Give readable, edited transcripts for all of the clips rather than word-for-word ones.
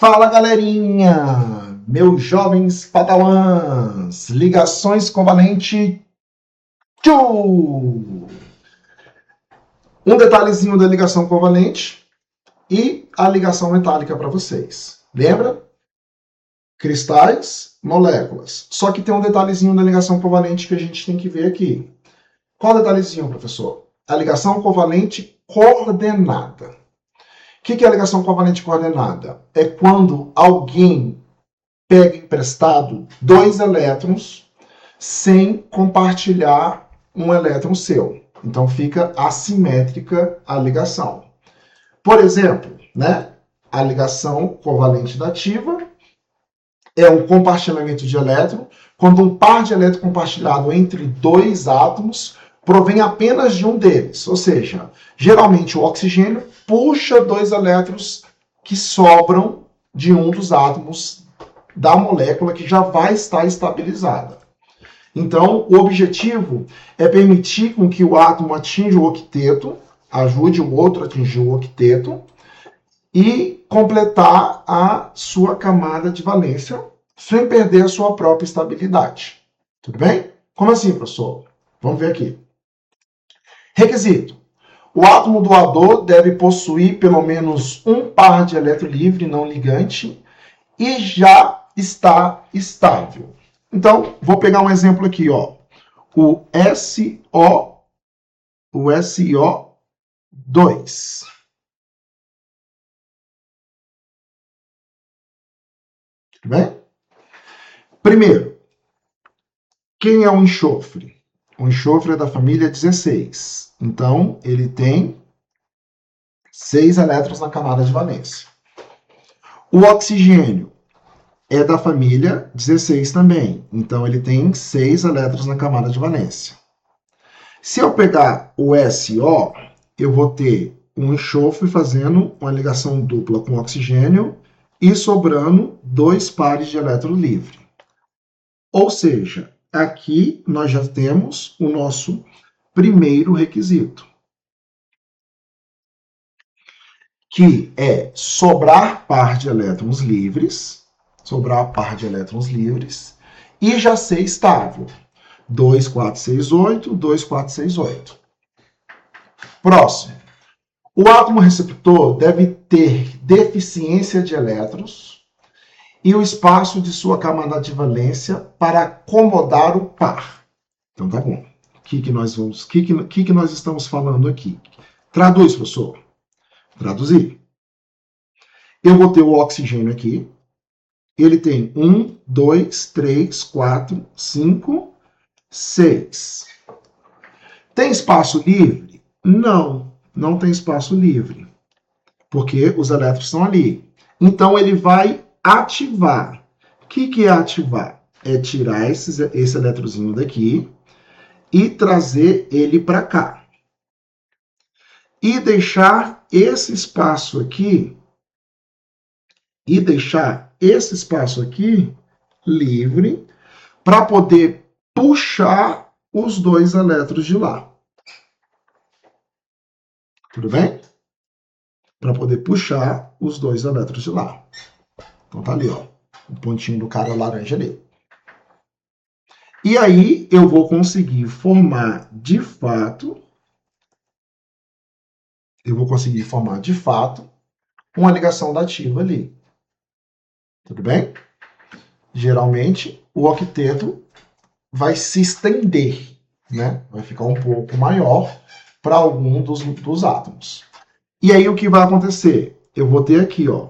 Fala, galerinha! Meus jovens padawans! Ligações covalente. Tchu! Um detalhezinho da ligação covalente e a ligação metálica para vocês. Lembra? Cristais, moléculas. Só que tem um detalhezinho da ligação covalente que a gente tem que ver aqui. Qual detalhezinho, professor? A ligação covalente coordenada. O que é a ligação covalente coordenada? É quando alguém pega emprestado 2 elétrons sem compartilhar um elétron seu. Então fica assimétrica a ligação. Por exemplo, a ligação covalente dativa é um compartilhamento de elétron, quando um par de elétron compartilhado entre 2 átomos provém apenas de um deles. Ou seja, geralmente o oxigênio puxa 2 elétrons que sobram de um dos átomos da molécula que já vai estar estabilizada. Então, o objetivo é permitir com que o átomo atinja o octeto, ajude o outro a atingir o octeto, e completar a sua camada de valência, sem perder a sua própria estabilidade. Tudo bem? Como assim, professor? Vamos ver aqui. Requisito. O átomo doador deve possuir pelo menos um par de elétron livre não ligante e já está estável. Então, vou pegar um exemplo aqui, ó. O SO2. Tudo bem? Primeiro, quem é o enxofre? O enxofre é da família 16. Então, ele tem 6 elétrons na camada de valência. O oxigênio é da família 16 também. Então, ele tem 6 elétrons na camada de valência. Se eu pegar o SO, eu vou ter um enxofre fazendo uma ligação dupla com oxigênio e sobrando 2 pares de elétron livre. Ou seja, aqui nós já temos o nosso primeiro requisito, que é sobrar par de elétrons livres, e já ser estável. 2, 4, 6, 8, 2, 4, 6, 8. Próximo. O átomo receptor deve ter deficiência de elétrons e o espaço de sua camada de valência para acomodar o par. Então tá bom. O que nós estamos falando aqui? Traduz, professor. Traduzir. Eu vou ter o oxigênio aqui. Ele tem 1, 2, 3, 4, 5, 6. Tem espaço livre? Não, não tem espaço livre. Porque os elétrons estão ali. Então ele vai ativar. O que é ativar? É tirar esse eletrozinho daqui e trazer ele para cá. E deixar esse espaço aqui livre para poder puxar os 2 elétrons de lá. Tudo bem? Para poder puxar os 2 elétrons de lá. Então tá ali, ó, o pontinho do cara laranja ali. E aí eu vou conseguir formar de fato uma ligação dativa ali. Tudo bem? Geralmente o octeto vai se estender, vai ficar um pouco maior para algum dos átomos. E aí o que vai acontecer? Eu vou ter aqui, ó,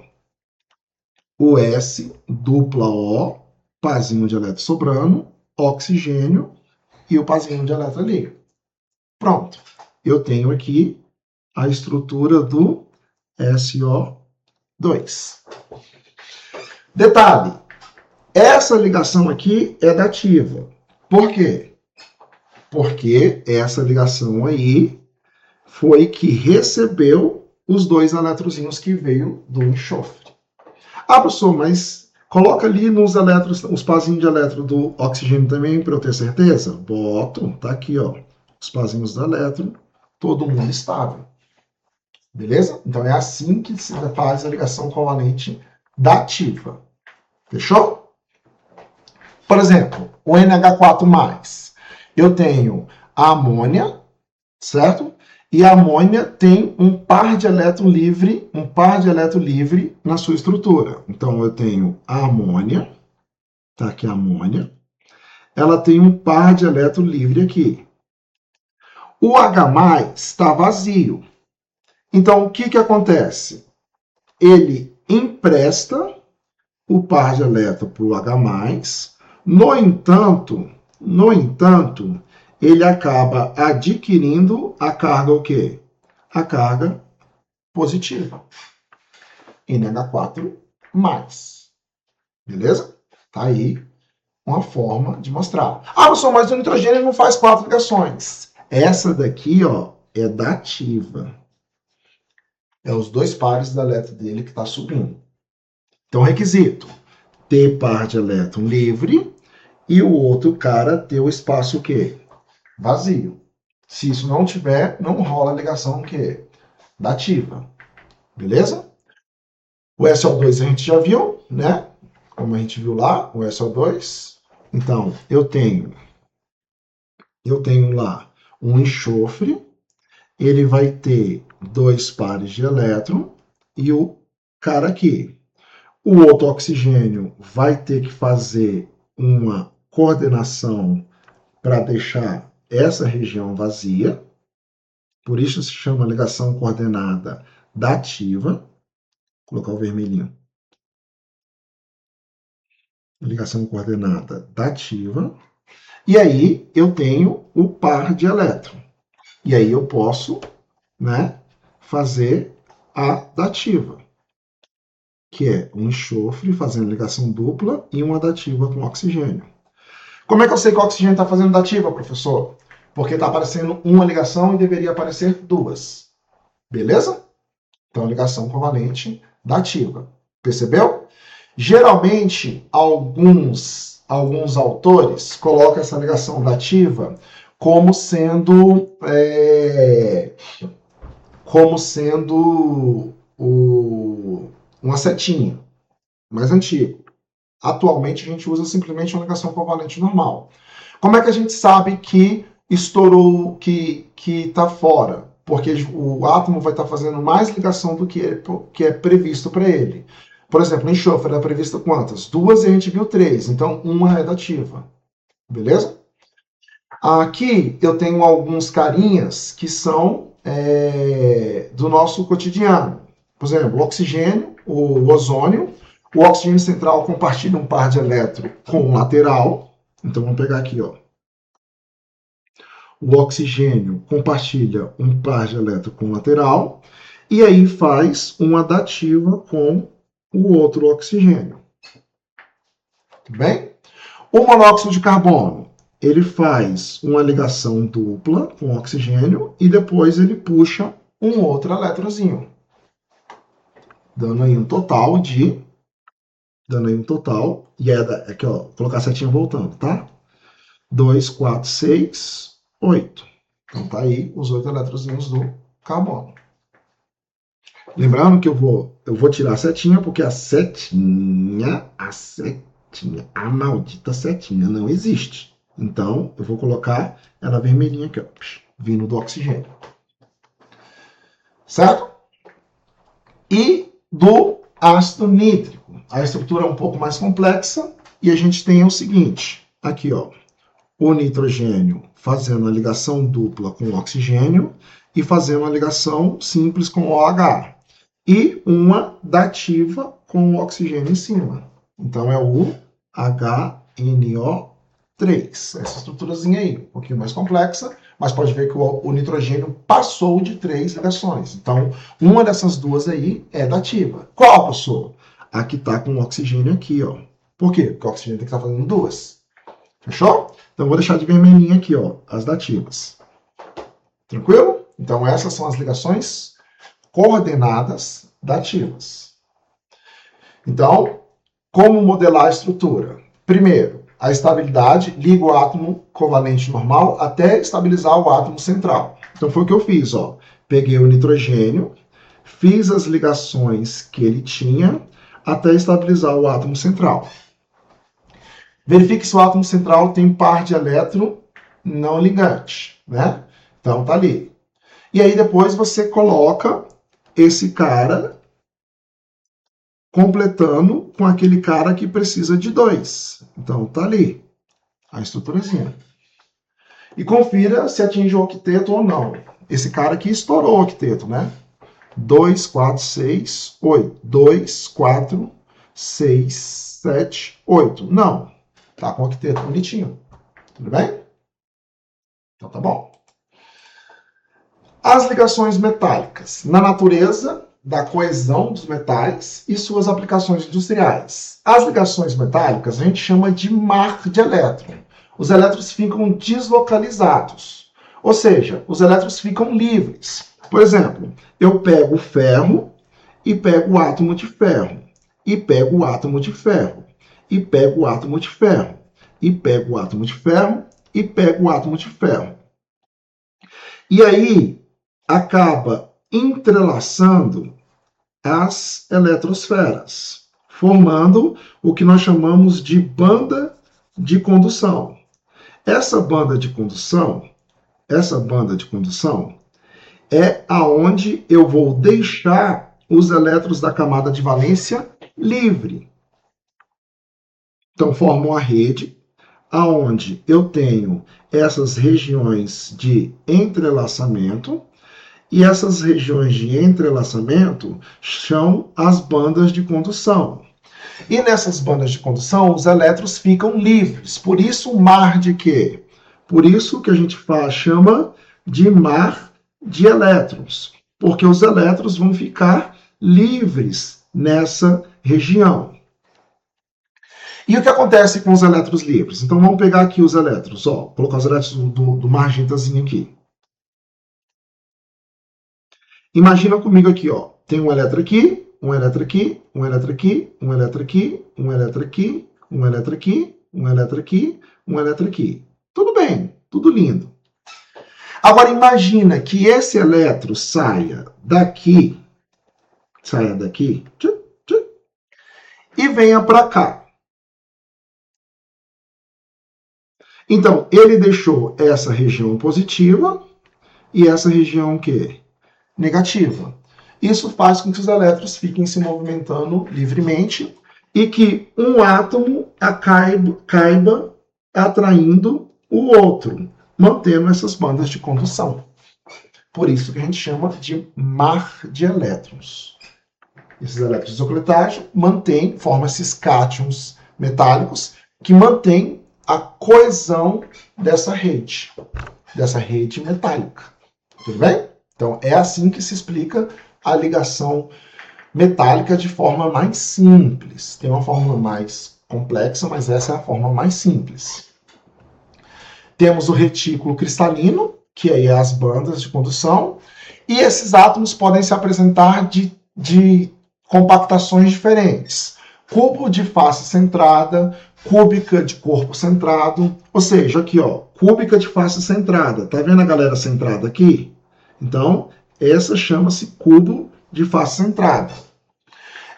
o S, dupla O, parzinho de elétron sobrando, oxigênio e o parzinho de elétron ali. Pronto. Eu tenho aqui a estrutura do SO2. Detalhe, essa ligação aqui é dativa. Por quê? Porque essa ligação aí foi que recebeu os 2 eletrozinhos que veio do enxofre. Ah, professor, mas coloca ali nos elétrons, os parzinhos de elétron do oxigênio também para eu ter certeza? Boto, tá aqui, ó, os parzinhos do elétron, todo mundo estável. Beleza? Então é assim que se faz a ligação covalente dativa. Fechou? Por exemplo, o NH4+, eu tenho a amônia, certo? E a amônia tem um par de elétron livre na sua estrutura. Então, eu tenho a amônia, tá aqui a amônia, ela tem um par de elétron livre aqui. O H+ está vazio. Então, o que acontece? Ele empresta o par de elétron para o H+, no entanto, ele acaba adquirindo a carga o quê? A carga positiva. NH4+. Beleza? Tá aí uma forma de mostrar. Ah, professor, mas o nitrogênio não faz 4 ligações. Essa daqui, ó, é dativa. É os 2 pares da elétron dele que está subindo. Então, requisito: ter par de elétron livre e o outro cara ter o espaço o quê? Vazio. Se isso não tiver, não rola a ligação o quê? Dativa. Beleza? O SO2 a gente já viu, né? Como a gente viu lá, o SO2. Então, eu tenho lá um enxofre, ele vai ter 2 pares de elétron e o cara aqui. O outro oxigênio vai ter que fazer uma coordenação para deixar essa região vazia. Por isso se chama ligação coordenada dativa. Vou colocar o vermelhinho. Ligação coordenada dativa. E aí eu tenho o par de elétron. E aí eu posso, né, fazer a dativa, que é um enxofre fazendo ligação dupla e uma dativa com oxigênio. Como é que eu sei que o oxigênio está fazendo dativa, professor? Porque está aparecendo uma ligação e deveria aparecer 2. Beleza? Então, ligação covalente dativa. Percebeu? Geralmente, alguns autores colocam essa ligação dativa como sendo uma setinha, mais antigo. Atualmente, a gente usa simplesmente uma ligação covalente normal. Como é que a gente sabe que estourou, que está fora? Porque o átomo vai estar fazendo mais ligação do que é previsto para ele. Por exemplo, o enxofre era previsto quantas? 2 e a gente viu 3. Então, uma é dativa. Beleza? Aqui eu tenho alguns carinhas que são do nosso cotidiano. Por exemplo, o oxigênio, o ozônio. O oxigênio central compartilha um par de elétron com o lateral. Então, vamos pegar aqui, ó. O oxigênio compartilha um par de elétron com o lateral. E aí faz uma dativa com o outro oxigênio. Tudo bem? O monóxido de carbono, ele faz uma ligação dupla com o oxigênio e depois ele puxa um outro elétronzinho. Dando aí um total, e aqui, ó, vou colocar a setinha voltando, tá? 2, 4, 6, 8. Então tá aí os 8 elétronzinhos do carbono. Lembrando que eu vou tirar a setinha, porque a maldita setinha não existe. Então, eu vou colocar ela vermelhinha aqui, ó, vindo do oxigênio. Certo? E do ácido nítrico. A estrutura é um pouco mais complexa e a gente tem o seguinte, aqui, ó, o nitrogênio fazendo a ligação dupla com o oxigênio e fazendo a ligação simples com o OH. E uma dativa com o oxigênio em cima. Então, é o HNO3. Essa estruturazinha aí, um pouquinho mais complexa, mas pode ver que o nitrogênio passou de 3 ligações. Então, uma dessas duas aí é dativa. Qual, professor? A que está com o oxigênio aqui, ó. Por quê? Porque o oxigênio tem que estar fazendo 2. Fechou? Então, vou deixar de vermelhinho aqui, ó, as dativas. Tranquilo? Então, essas são as ligações coordenadas dativas. Então, como modelar a estrutura? Primeiro, a estabilidade liga o átomo covalente normal até estabilizar o átomo central. Então, foi o que eu fiz, ó. Peguei o nitrogênio, fiz as ligações que ele tinha, até estabilizar o átomo central. Verifique se o átomo central tem par de elétron não ligante, né? Então tá ali. E aí depois você coloca esse cara completando com aquele cara que precisa de 2. Então tá ali a estruturazinha. E confira se atinge o octeto ou não. Esse cara aqui estourou o octeto, né? 2, 4, 6, 8. 2, 4, 6, 7, 8. Não. Tá com o octeto bonitinho. Tudo bem? Então tá bom. As ligações metálicas. Na natureza da coesão dos metais e suas aplicações industriais. As ligações metálicas a gente chama de mar de elétron. Os elétrons ficam deslocalizados. Ou seja, os elétrons ficam livres. Por exemplo, eu pego o ferro e pego o átomo de ferro. E pego o átomo de ferro. E pego o átomo de ferro. E pego o átomo de ferro. E pego o átomo de ferro. E aí acaba entrelaçando as eletrosferas, formando o que nós chamamos de banda de condução. Essa banda de condução é aonde eu vou deixar os elétrons da camada de valência livre. Então forma uma rede aonde eu tenho essas regiões de entrelaçamento. E essas regiões de entrelaçamento são as bandas de condução. E nessas bandas de condução, os elétrons ficam livres. Por isso, o mar de quê? Por isso que a gente chama de mar de elétrons. Porque os elétrons vão ficar livres nessa região. E o que acontece com os elétrons livres? Então, vamos pegar aqui os elétrons. Ó, vou colocar os elétrons do magentazinho aqui. Imagina comigo aqui, ó. Tem um elétron aqui, um elétron aqui, um elétron aqui, um elétron aqui, um elétron aqui, um elétron aqui, um elétron aqui, um elétron aqui. Tudo bem, tudo lindo. Agora imagina que esse elétron saia daqui e venha para cá. Então, ele deixou essa região positiva e essa região o quê? Negativa. Isso faz com que os elétrons fiquem se movimentando livremente e que um átomo caiba atraindo o outro, mantendo essas bandas de condução. Por isso que a gente chama de mar de elétrons. Esses elétrons de isocoletagem formam esses cátions metálicos que mantêm a coesão dessa rede metálica. Tudo bem? Então, é assim que se explica a ligação metálica de forma mais simples. Tem uma forma mais complexa, mas essa é a forma mais simples. Temos o retículo cristalino, que aí é as bandas de condução, e esses átomos podem se apresentar de compactações diferentes. Cubo de face centrada, cúbica de corpo centrado, ou seja, aqui ó, cúbica de face centrada. Tá vendo a galera centrada aqui? Então, essa chama-se cubo de face centrada.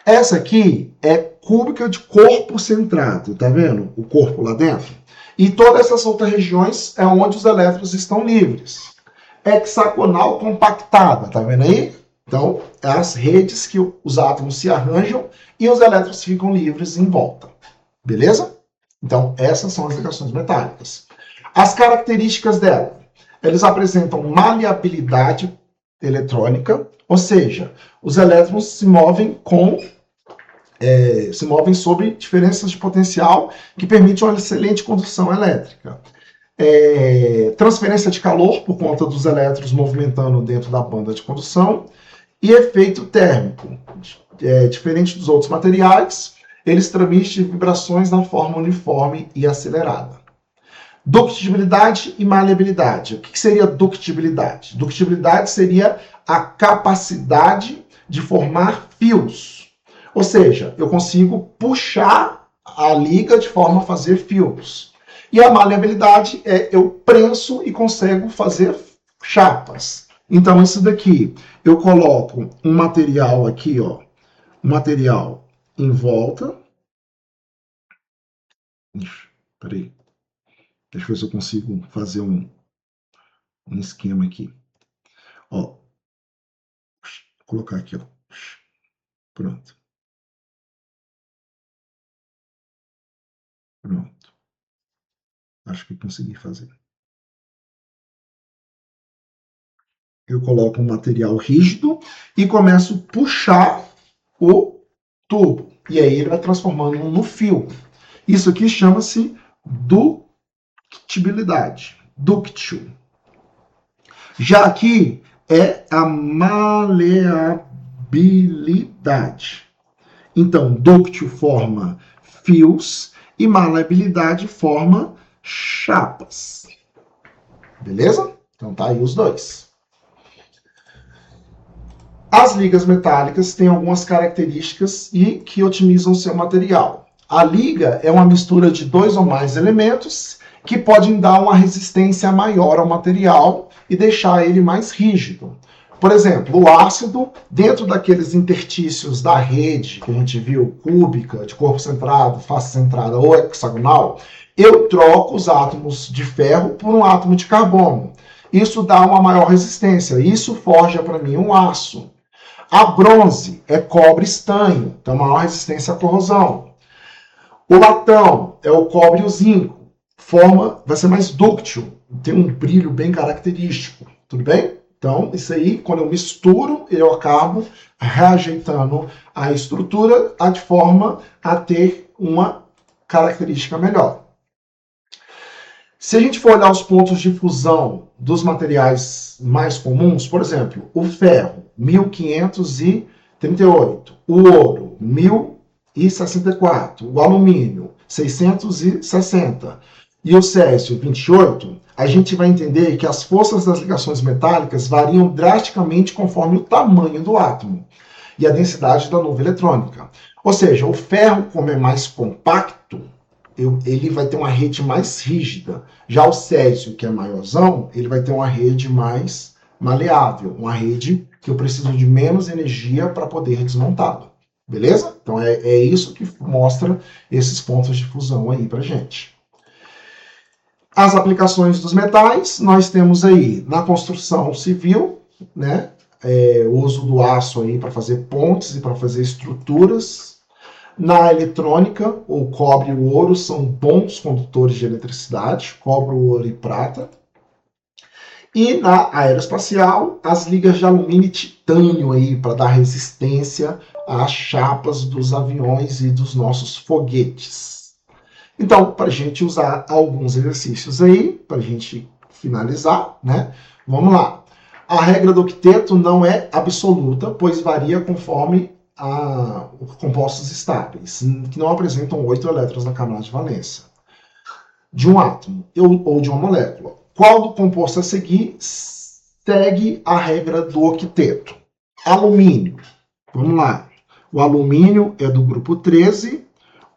Essa aqui é cúbica de corpo centrado, tá vendo? O corpo lá dentro. E todas essas outras regiões é onde os elétrons estão livres. Hexagonal compactada, tá vendo aí? Então, é as redes que os átomos se arranjam e os elétrons ficam livres em volta. Beleza? Então, essas são as ligações metálicas. As características dela. Eles apresentam maleabilidade eletrônica, ou seja, os elétrons se movem sobre diferenças de potencial que permitem uma excelente condução elétrica. Transferência de calor por conta dos elétrons movimentando dentro da banda de condução e efeito térmico. Diferente dos outros materiais, eles transmitem vibrações na forma uniforme e acelerada. Ductibilidade e maleabilidade. O que seria ductibilidade? Ductibilidade seria a capacidade de formar fios. Ou seja, eu consigo puxar a liga de forma a fazer fios. E a maleabilidade é eu prenso e consigo fazer chapas. Então, isso daqui, eu coloco um material aqui, ó, um material em volta. Peraí. Deixa eu ver se eu consigo fazer um esquema aqui. Ó. Vou colocar aqui, ó. Pronto. Pronto. Acho que consegui fazer. Eu coloco um material rígido e começo a puxar o tubo. E aí ele vai transformando no fio. Isso aqui chama-se ductibilidade. Ductile. Já aqui é a maleabilidade. Então, dúctil forma fios e maleabilidade forma chapas. Beleza? Então tá aí os dois. As ligas metálicas têm algumas características e que otimizam seu material. A liga é uma mistura de dois ou mais elementos que podem dar uma resistência maior ao material e deixar ele mais rígido. Por exemplo, o ácido, dentro daqueles interstícios da rede que a gente viu, cúbica, de corpo centrado, face centrada ou hexagonal, eu troco os átomos de ferro por um átomo de carbono. Isso dá uma maior resistência, isso forja para mim um aço. A bronze é cobre estanho, então maior resistência à corrosão. O latão é o cobre e o zinco, vai ser mais dúctil, tem um brilho bem característico, tudo bem? Então, isso aí, quando eu misturo, eu acabo reajeitando a estrutura de forma a ter uma característica melhor. Se a gente for olhar os pontos de fusão dos materiais mais comuns, por exemplo, o ferro, 1538, o ouro, 1064, o alumínio, 660 e o césio, 28, a gente vai entender que as forças das ligações metálicas variam drasticamente conforme o tamanho do átomo e a densidade da nuvem eletrônica. Ou seja, o ferro, como é mais compacto, ele vai ter uma rede mais rígida. Já o césio, que é maiorzão, ele vai ter uma rede mais maleável, uma rede que eu preciso de menos energia para poder desmontá-lo. Beleza? Então é isso que mostra esses pontos de fusão aí para gente. As aplicações dos metais, nós temos aí na construção civil, né? O uso do aço aí para fazer pontes e para fazer estruturas. Na eletrônica, o cobre e o ouro são bons condutores de eletricidade, cobre, ouro e prata. E na aeroespacial, as ligas de alumínio e titânio aí para dar resistência às chapas dos aviões e dos nossos foguetes. Então, para a gente usar alguns exercícios aí, para a gente finalizar, né? Vamos lá. A regra do octeto não é absoluta, pois varia conforme os compostos estáveis, que não apresentam 8 elétrons na camada de valência de um átomo ou de uma molécula. Qual do composto a seguir segue a regra do octeto? Alumínio. Vamos lá. O alumínio é do grupo 13,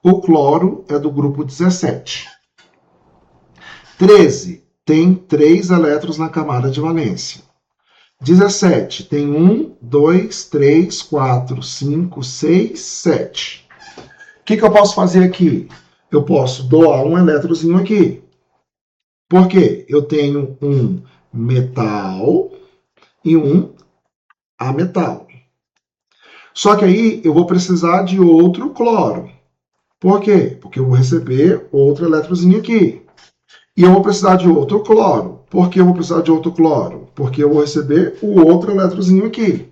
o cloro é do grupo 17. 13 tem 3 elétrons na camada de valência. 17 tem 1, 2, 3, 4, 5, 6, 7. O que eu posso fazer aqui? Eu posso doar um elétrozinho aqui. Por quê? Eu tenho um metal e um ametal. Só que aí eu vou precisar de outro cloro. Por quê? Porque eu vou receber outro elétrozinho aqui. E eu vou precisar de outro cloro. Por que eu vou precisar de outro cloro? Porque eu vou receber o outro elétrozinho aqui.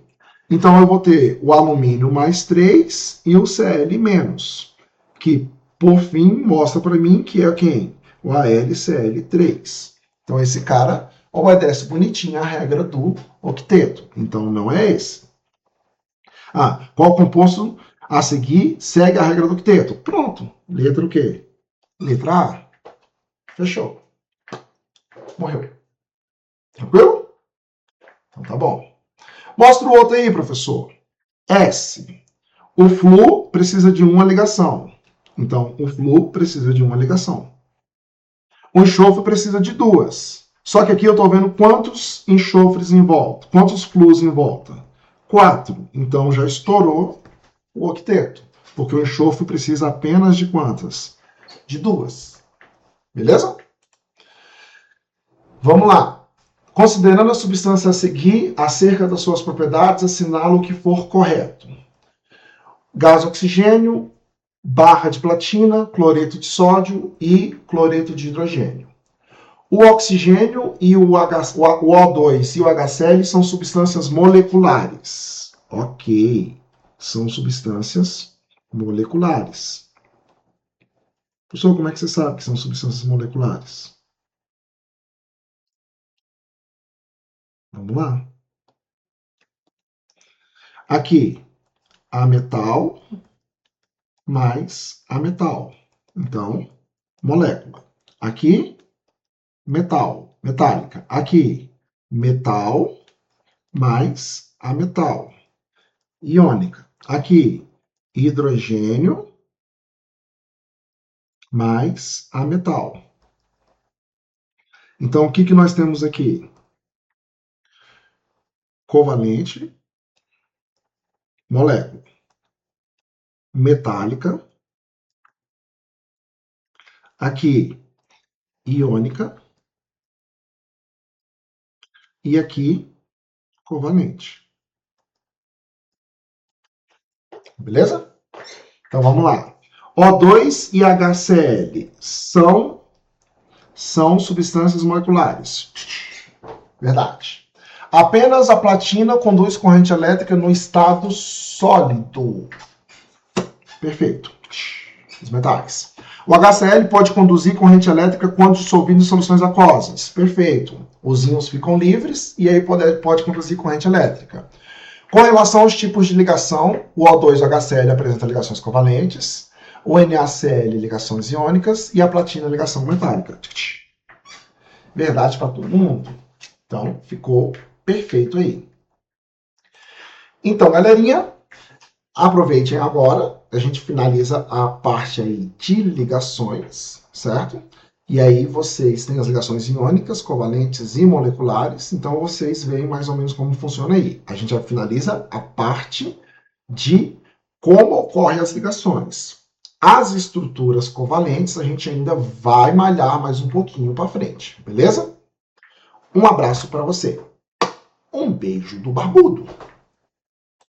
Então eu vou ter o alumínio mais 3 e o Cl menos. Que, por fim, mostra para mim que é quem? O AlCl3. Então esse cara obedece bonitinho a regra do octeto. Então não é esse. Qual composto a seguir segue a regra do octeto? Pronto. Letra o quê? Letra A. Fechou. Morreu. Tranquilo? Então tá bom. Mostra o outro aí, professor. S. O flúor precisa de uma ligação. Então, o flúor precisa de uma ligação. O enxofre precisa de 2. Só que aqui eu estou vendo quantos enxofres em volta. Quantos flúors em volta? 4. Então, já estourou o octeto. Porque o enxofre precisa apenas de quantas? De 2. Beleza? Vamos lá. Considerando a substância a seguir, acerca das suas propriedades, assinala o que for correto. Gás oxigênio, barra de platina, cloreto de sódio e cloreto de hidrogênio. O oxigênio e o O2 e o HCl são substâncias moleculares. Ok, são substâncias moleculares. Professor, como é que você sabe que são substâncias moleculares? Vamos lá. Aqui, ametal mais ametal. Então, molécula. Aqui, metal, metálica. Aqui, metal mais ametal. Iônica. Aqui, hidrogênio mais ametal. Então, o que nós temos aqui? Covalente, molécula. Metálica. Aqui, iônica. E aqui, covalente. Beleza? Então vamos lá. O2 e HCl são substâncias moleculares. Verdade. Apenas a platina conduz corrente elétrica no estado sólido. Perfeito. Os metais. O HCl pode conduzir corrente elétrica quando dissolvido em soluções aquosas. Perfeito. Os íons ficam livres e aí pode conduzir corrente elétrica. Com relação aos tipos de ligação, o O2 e o HCl apresentam ligações covalentes, o NaCl ligações iônicas e a platina ligação metálica. Verdade para todo mundo. Então, ficou perfeito aí. Então, galerinha, aproveitem agora, a gente finaliza a parte aí de ligações, certo? E aí vocês têm as ligações iônicas, covalentes e moleculares, então vocês veem mais ou menos como funciona aí. A gente já finaliza a parte de como ocorrem as ligações. As estruturas covalentes a gente ainda vai malhar mais um pouquinho para frente, beleza? Um abraço para você. Um beijo do barbudo.